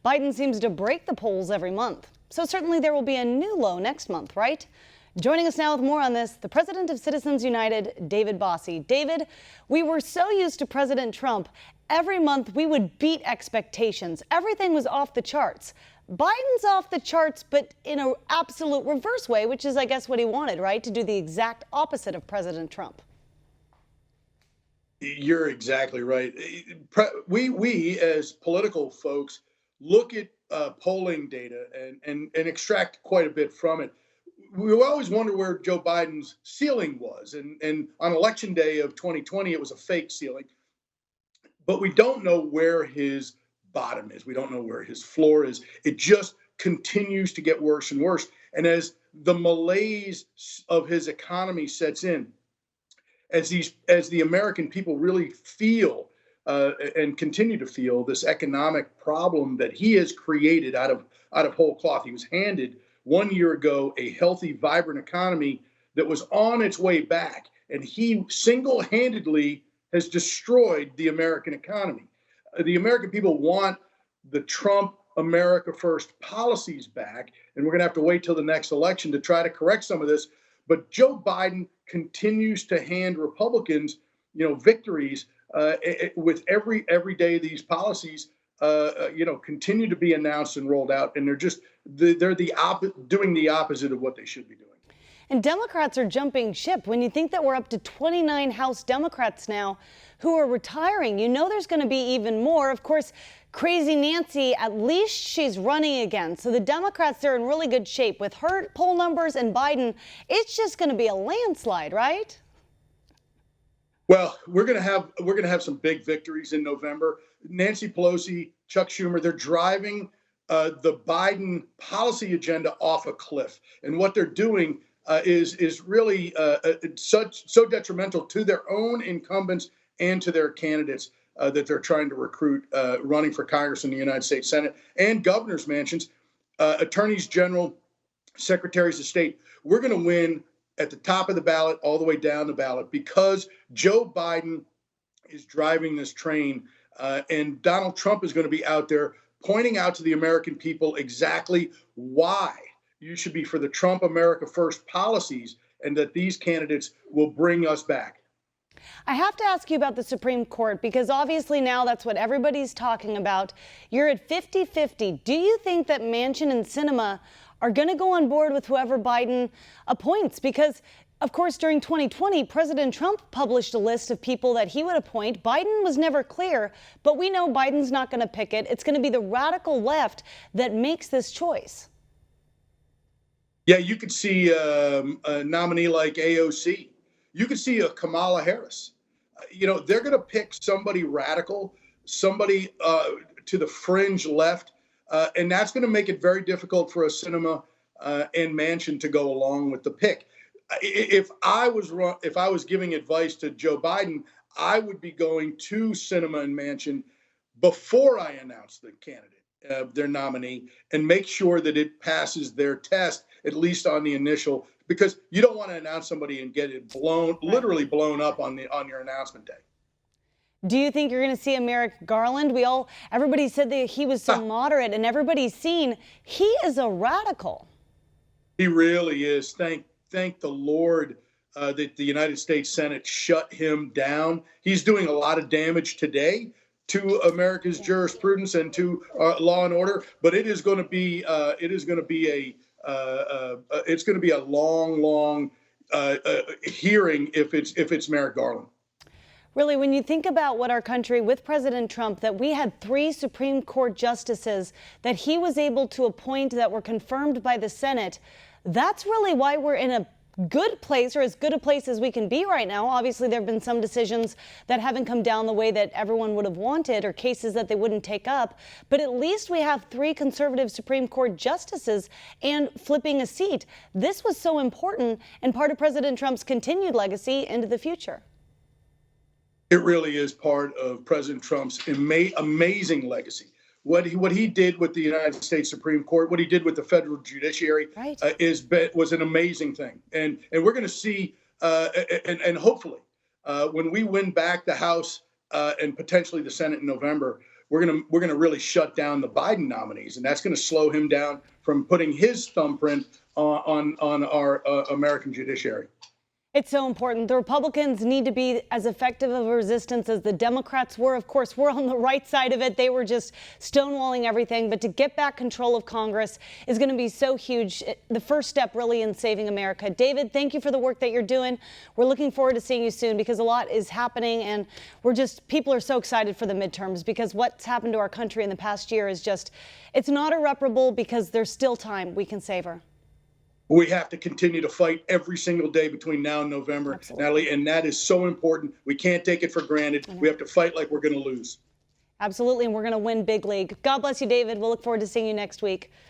Biden seems to break the polls every month. So certainly there will be a new low next month, right? Joining us now with more on this, the president of Citizens United, David Bossie. David, we were so used to President Trump. Every month we would beat expectations. Everything was off the charts. Biden's off the charts, but in an absolute reverse way, which is, I guess, what he wanted, right? To do the exact opposite of President Trump. You're exactly right. We as political folks look at polling data and extract quite a bit from it. We always wonder where Joe Biden's ceiling was. And on election day of 2020, it was a fake ceiling. But we don't know where his bottom is. We don't know where his floor is. It just continues to get worse and worse. And as the malaise of his economy sets in, as the American people really feel and continue to feel this economic problem that he has created out of whole cloth. He was handed 1 year ago a healthy, vibrant economy that was on its way back, and he single-handedly has destroyed the American economy. The American people want the Trump America First policies back, and we're going to have to wait till the next election to try to correct some of this. But Joe Biden continues to hand Republicans, victories with every day these policies, continue to be announced and rolled out, and they're doing the opposite of what they should be doing. And Democrats are jumping ship. When you think that we're up to 29 House Democrats now who are retiring, there's going to be even more. Of course, Crazy Nancy, at least she's running again. So the Democrats are in really good shape. With her poll numbers and Biden, it's just going to be a landslide, right? Well, we're going to have some big victories in November. Nancy Pelosi, Chuck Schumer, they're driving the Biden policy agenda off a cliff. And what they're doing is really so detrimental to their own incumbents and to their candidates that they're trying to recruit running for Congress in the United States Senate and governors' mansions, attorneys general, secretaries of state. We're going to win at the top of the ballot all the way down the ballot because Joe Biden is driving this train, and Donald Trump is going to be out there pointing out to the American people exactly why you should be for the Trump America First policies and that these candidates will bring us back. I have to ask you about the Supreme Court because obviously now that's what everybody's talking about. You're at 50-50. Do you think that Manchin and Sinema are going to go on board with whoever Biden appoints? Because, of course, during 2020, President Trump published a list of people that he would appoint. Biden was never clear, but we know Biden's not going to pick it. It's going to be the radical left that makes this choice. Yeah, you could see a nominee like AOC. You could see a Kamala Harris. They're going to pick somebody radical, somebody to the fringe left, and that's going to make it very difficult for a Sinema and Manchin to go along with the pick. If I was giving advice to Joe Biden, I would be going to Sinema and Manchin before I announce the candidate, their nominee, and make sure that it passes their test, at least on the initial, because you don't want to announce somebody and get it literally blown up on your announcement day. Do you think you're going to see a Merrick Garland? Everybody said that he was so moderate, and everybody's seen he is a radical. He really is. Thank the Lord that the United States Senate shut him down. He's doing a lot of damage today to America's jurisprudence and to law and order, but it is going to be a long hearing if it's Merrick Garland. Really, when you think about what our country, with President Trump, that we had 3 Supreme Court justices that he was able to appoint that were confirmed by the Senate, that's really why we're in a good place, or as good a place as we can be right now. Obviously, there have been some decisions that haven't come down the way that everyone would have wanted, or cases that they wouldn't take up. But at least we have 3 conservative Supreme Court justices and flipping a seat. This was so important and part of President Trump's continued legacy into the future. It really is part of President Trump's amazing legacy. What he did with the United States Supreme Court, what he did with the federal judiciary, right, was an amazing thing. And we're going to see, and hopefully, when we win back the House and potentially the Senate in November, we're gonna really shut down the Biden nominees, and that's going to slow him down from putting his thumbprint on our American judiciary. It's so important. The Republicans need to be as effective of a resistance as the Democrats were. Of course, we're on the right side of it. They were just stonewalling everything. But to get back control of Congress is going to be so huge. The first step really in saving America. David, thank you for the work that you're doing. We're looking forward to seeing you soon because a lot is happening. And people are so excited for the midterms because what's happened to our country in the past year is just, it's not irreparable because there's still time we can save her. We have to continue to fight every single day between now and November, Absolutely. Natalie, and that is so important. We can't take it for granted. We have to fight like we're going to lose. Absolutely, and we're going to win big league. God bless you, David. We'll look forward to seeing you next week.